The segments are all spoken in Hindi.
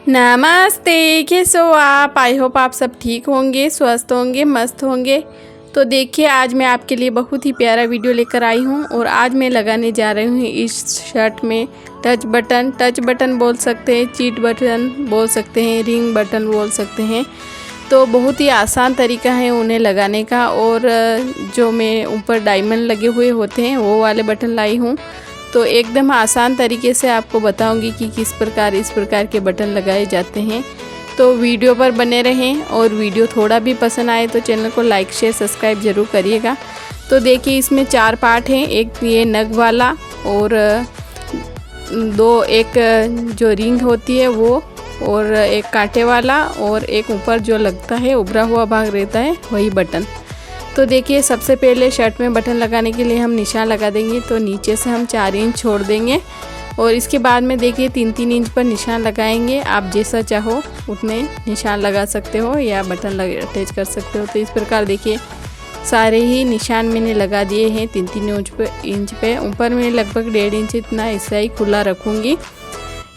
नमस्ते, कैसे हो आप। आई होप आप सब ठीक होंगे, स्वस्थ होंगे, मस्त होंगे। तो देखिए आज मैं आपके लिए बहुत ही प्यारा वीडियो लेकर आई हूँ और आज मैं लगाने जा रही हूँ इस शर्ट में टच बटन बोल सकते हैं, चीट बटन बोल सकते हैं, रिंग बटन बोल सकते हैं। तो बहुत ही आसान तरीका है उन्हें लगाने का। और जो मैं ऊपर डायमंड लगे हुए होते हैं वो वाले बटन लाई हूँ। तो एकदम आसान तरीके से आपको बताऊंगी कि किस प्रकार इस प्रकार के बटन लगाए जाते हैं। तो वीडियो पर बने रहें और वीडियो थोड़ा भी पसंद आए तो चैनल को लाइक शेयर सब्सक्राइब ज़रूर करिएगा। तो देखिए इसमें 4 पार्ट हैं, एक ये नग वाला और एक जो रिंग होती है वो, और एक कांटे वाला, और एक ऊपर जो लगता है उभरा हुआ भाग रहता है वही बटन। तो देखिए सबसे पहले शर्ट में बटन लगाने के लिए हम निशान लगा देंगे। तो नीचे से हम 4 इंच छोड़ देंगे और इसके बाद में देखिए 3-3 इंच पर निशान लगाएंगे। आप जैसा चाहो उतने निशान लगा सकते हो या बटन अटैच कर सकते हो। तो इस प्रकार देखिए सारे ही निशान मैंने लगा दिए हैं 3-3 इंच पे। ऊपर में लगभग 1.5 इंच इतना ऐसा ही खुला रखूँगी।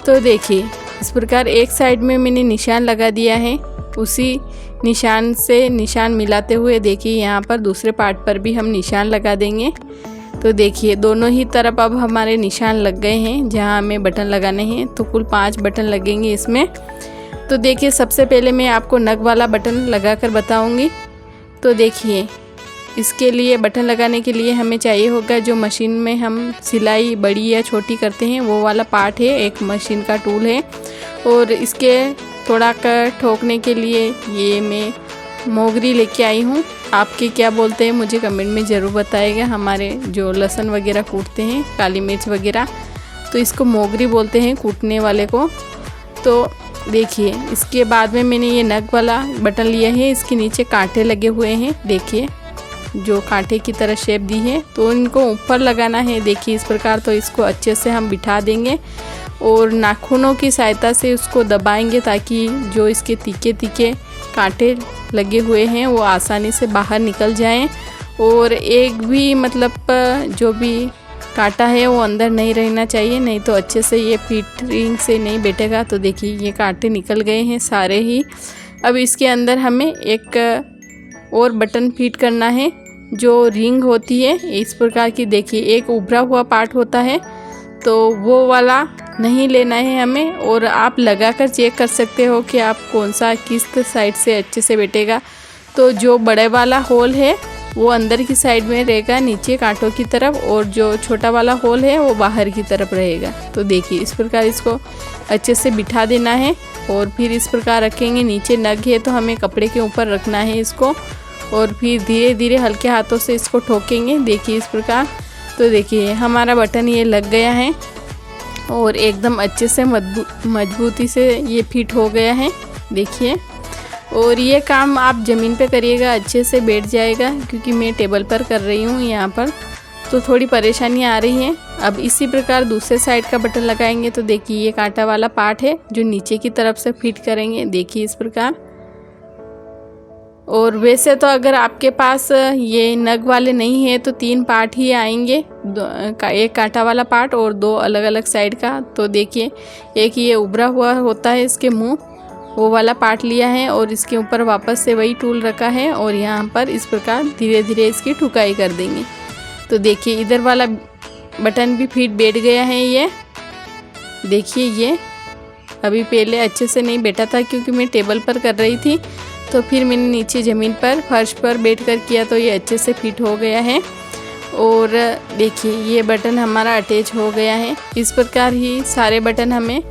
तो देखिए इस प्रकार एक साइड में मैंने निशान लगा दिया है, उसी निशान से निशान मिलाते हुए देखिए यहाँ पर दूसरे पार्ट पर भी हम निशान लगा देंगे। तो देखिए दोनों ही तरफ अब हमारे निशान लग गए हैं जहाँ हमें बटन लगाने हैं। तो कुल 5 बटन लगेंगे इसमें। तो देखिए सबसे पहले मैं आपको नग वाला बटन लगा कर बताऊँगी। तो देखिए इसके लिए बटन लगाने के लिए हमें चाहिए होगा जो मशीन में हम सिलाई बड़ी या छोटी करते हैं वो वाला पार्ट है, एक मशीन का टूल है। और इसके थोड़ा कर ठोकने के लिए ये मैं मोगरी लेके आई हूँ। आपके क्या बोलते हैं मुझे कमेंट में ज़रूर बताइएगा। हमारे जो लहसुन वगैरह कूटते हैं, काली मिर्च वगैरह, तो इसको मोगरी बोलते हैं कूटने वाले को। तो देखिए इसके बाद में मैंने ये नग वाला बटन लिया है, इसके नीचे कांटे लगे हुए हैं, देखिए जो कांटे की तरह शेप दी है। तो इनको ऊपर लगाना है देखिए इस प्रकार। तो इसको अच्छे से हम बिठा देंगे और नाखूनों की सहायता से उसको दबाएंगे ताकि जो इसके तीखे तीखे कांटे लगे हुए हैं वो आसानी से बाहर निकल जाएं और एक भी मतलब जो भी कांटा है वो अंदर नहीं रहना चाहिए, नहीं तो अच्छे से ये फिटिंग से नहीं बैठेगा। तो देखिए ये कांटे निकल गए हैं सारे ही। अब इसके अंदर हमें एक और बटन फिट करना है जो रिंग होती है इस प्रकार की। देखिए एक उभरा हुआ पार्ट होता है तो वो वाला नहीं लेना है हमें। और आप लगाकर चेक कर सकते हो कि आप कौन सा किस साइड से अच्छे से बैठेगा। तो जो बड़े वाला होल है वो अंदर की साइड में रहेगा नीचे कांटों की तरफ, और जो छोटा वाला होल है वो बाहर की तरफ रहेगा। तो देखिए इस प्रकार इसको अच्छे से बिठा देना है और फिर इस प्रकार रखेंगे। नीचे नग है तो हमें कपड़े के ऊपर रखना है इसको और फिर धीरे धीरे हल्के हाथों से इसको ठोकेंगे देखिए इस प्रकार। तो देखिए हमारा बटन ये लग गया है और एकदम अच्छे से मजबूती से ये फिट हो गया है देखिए। और ये काम आप ज़मीन पे करिएगा, अच्छे से बैठ जाएगा, क्योंकि मैं टेबल पर कर रही हूँ यहाँ पर तो थोड़ी परेशानी आ रही है। अब इसी प्रकार दूसरे साइड का बटन लगाएंगे। तो देखिए ये कांटा वाला पार्ट है जो नीचे की तरफ से फिट करेंगे देखिए इस प्रकार। और वैसे तो अगर आपके पास ये नग वाले नहीं है तो 3 पार्ट ही आएंगे, एक कांटा वाला पार्ट और 2 अलग अलग साइड का। तो देखिए एक ये उभरा हुआ होता है इसके मुंह, वो वाला पार्ट लिया है और इसके ऊपर वापस से वही टूल रखा है और यहाँ पर इस प्रकार धीरे धीरे इसकी ठुकाई कर देंगे। तो देखिए इधर वाला बटन भी फिट बैठ गया है। ये देखिए ये अभी पहले अच्छे से नहीं बैठा था क्योंकि मैं टेबल पर कर रही थी, तो फिर मैंने नीचे ज़मीन पर फर्श पर बैठकर किया तो ये अच्छे से फिट हो गया है। और देखिए ये बटन हमारा अटैच हो गया है। इस प्रकार ही सारे बटन हमें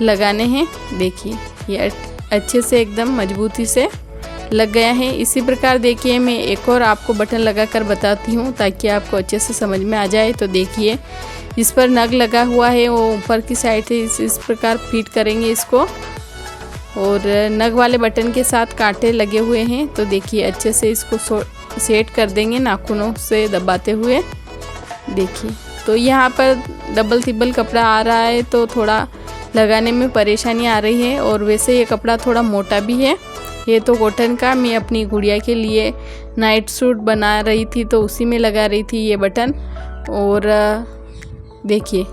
लगाने हैं। देखिए ये अच्छे से एकदम मजबूती से लग गया है। इसी प्रकार देखिए मैं एक और आपको बटन लगा कर बताती हूँ ताकि आपको अच्छे से समझ में आ जाए। तो देखिए इस पर नग लगा हुआ है, वो ऊपर की साइड से इस प्रकार फिट करेंगे इसको। और नग वाले बटन के साथ कांटे लगे हुए हैं तो देखिए अच्छे से इसको सेट कर देंगे नाखूनों से दबाते हुए देखिए। तो यहाँ पर डबल तिब्बल कपड़ा आ रहा है तो थोड़ा लगाने में परेशानी आ रही है। और वैसे ये कपड़ा थोड़ा मोटा भी है, ये तो कॉटन का। मैं अपनी गुड़िया के लिए नाइट सूट बना रही थी तो उसी में लगा रही थी ये बटन। और देखिए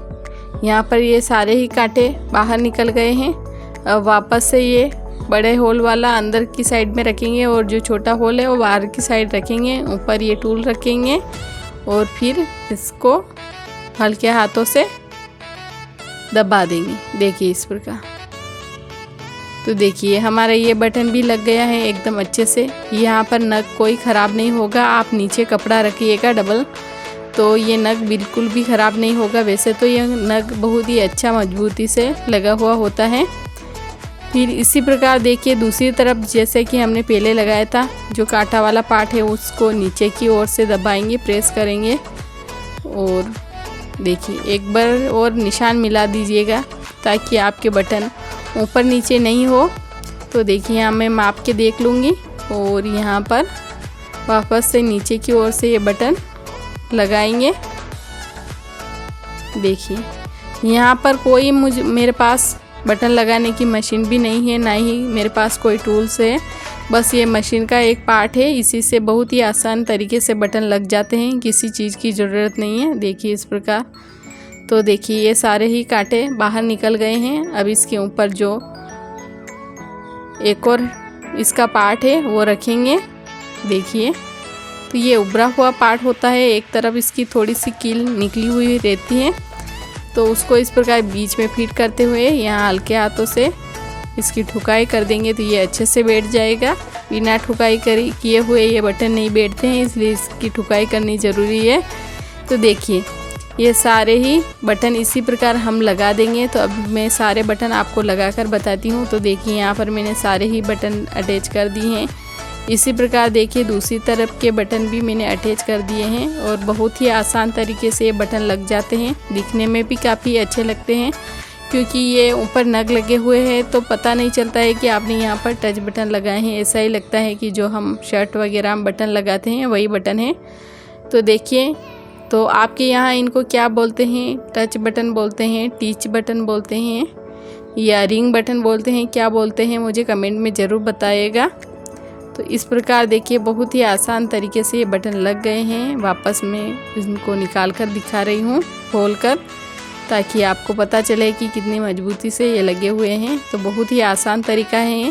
यहाँ पर ये सारे ही कांटे बाहर निकल गए हैं। अब वापस से ये बड़े होल वाला अंदर की साइड में रखेंगे और जो छोटा होल है वो बाहर की साइड रखेंगे। ऊपर ये टूल रखेंगे और फिर इसको हल्के हाथों से दबा देंगे। देखिए इस प्रकार। तो देखिए हमारा ये बटन भी लग गया है एकदम अच्छे से। यहाँ पर नग कोई ख़राब नहीं होगा। आप नीचे कपड़ा रखिएगा डबल, तो ये नग बिल्कुल भी ख़राब नहीं होगा। वैसे तो ये नग बहुत ही अच्छा मजबूती से लगा हुआ होता है। फिर इसी प्रकार देखिए दूसरी तरफ जैसे कि हमने पहले लगाया था, जो कांटा वाला पार्ट है उसको नीचे की ओर से दबाएंगे, प्रेस करेंगे और देखिए एक बार और निशान मिला दीजिएगा ताकि आपके बटन ऊपर नीचे नहीं हो। तो देखिए यहाँ मैं माप के देख लूँगी और यहाँ पर वापस से नीचे की ओर से ये बटन लगाएंगे। देखिए यहाँ पर कोई मेरे पास बटन लगाने की मशीन भी नहीं है, ना ही मेरे पास कोई टूल्स है। बस ये मशीन का एक पार्ट है, इसी से बहुत ही आसान तरीके से बटन लग जाते हैं, किसी चीज़ की ज़रूरत नहीं है। देखिए इस प्रकार। तो देखिए ये सारे ही कांटे बाहर निकल गए हैं। अब इसके ऊपर जो एक और इसका पार्ट है वो रखेंगे। देखिए तो ये उभरा हुआ पार्ट होता है, एक तरफ इसकी थोड़ी सी कील निकली हुई रहती है, तो उसको इस प्रकार बीच में फिट करते हुए यहाँ हल्के हाथों से इसकी ठुकाई कर देंगे तो ये अच्छे से बैठ जाएगा। बिना ठुकाई किए हुए ये बटन नहीं बैठते हैं, इसलिए इसकी ठुकाई करनी ज़रूरी है। तो देखिए ये सारे ही बटन इसी प्रकार हम लगा देंगे। तो अब मैं सारे बटन आपको लगा कर बताती हूँ। तो देखिए यहाँ पर मैंने सारे ही बटन अटैच कर दिए हैं। इसी प्रकार देखिए दूसरी तरफ के बटन भी मैंने अटैच कर दिए हैं और बहुत ही आसान तरीके से ये बटन लग जाते हैं। दिखने में भी काफ़ी अच्छे लगते हैं क्योंकि ये ऊपर नग लगे हुए हैं, तो पता नहीं चलता है कि आपने यहाँ पर टच बटन लगाए हैं। ऐसा ही लगता है कि जो हम शर्ट वगैरह में बटन लगाते हैं वही बटन है। तो देखिए, तो आपके यहाँ इनको क्या बोलते हैं? टच बटन बोलते हैं, टीच बटन बोलते हैं या रिंग बटन बोलते हैं, क्या बोलते हैं मुझे कमेंट में ज़रूर बताइएगा। तो इस प्रकार देखिए बहुत ही आसान तरीके से ये बटन लग गए हैं। वापस मैं इनको निकाल कर दिखा रही हूँ खोल कर, ताकि आपको पता चले कि कितनी मजबूती से ये लगे हुए हैं। तो बहुत ही आसान तरीका है।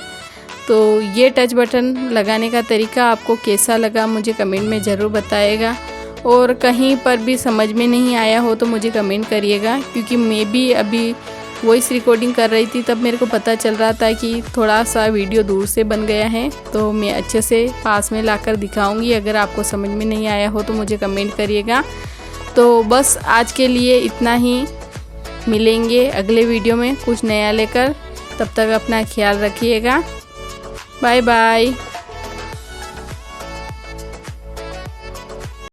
तो ये टच बटन लगाने का तरीका आपको कैसा लगा मुझे कमेंट में ज़रूर बताइएगा। और कहीं पर भी समझ में नहीं आया हो तो मुझे कमेंट करिएगा, क्योंकि मैं भी अभी वॉइस रिकॉर्डिंग कर रही थी, तब मेरे को पता चल रहा था कि थोड़ा सा वीडियो दूर से बन गया है। तो मैं अच्छे से पास में लाकर दिखाऊंगी। अगर आपको समझ में नहीं आया हो तो मुझे कमेंट करिएगा। तो बस आज के लिए इतना ही, मिलेंगे अगले वीडियो में कुछ नया लेकर। तब तक अपना ख्याल रखिएगा। Bye bye.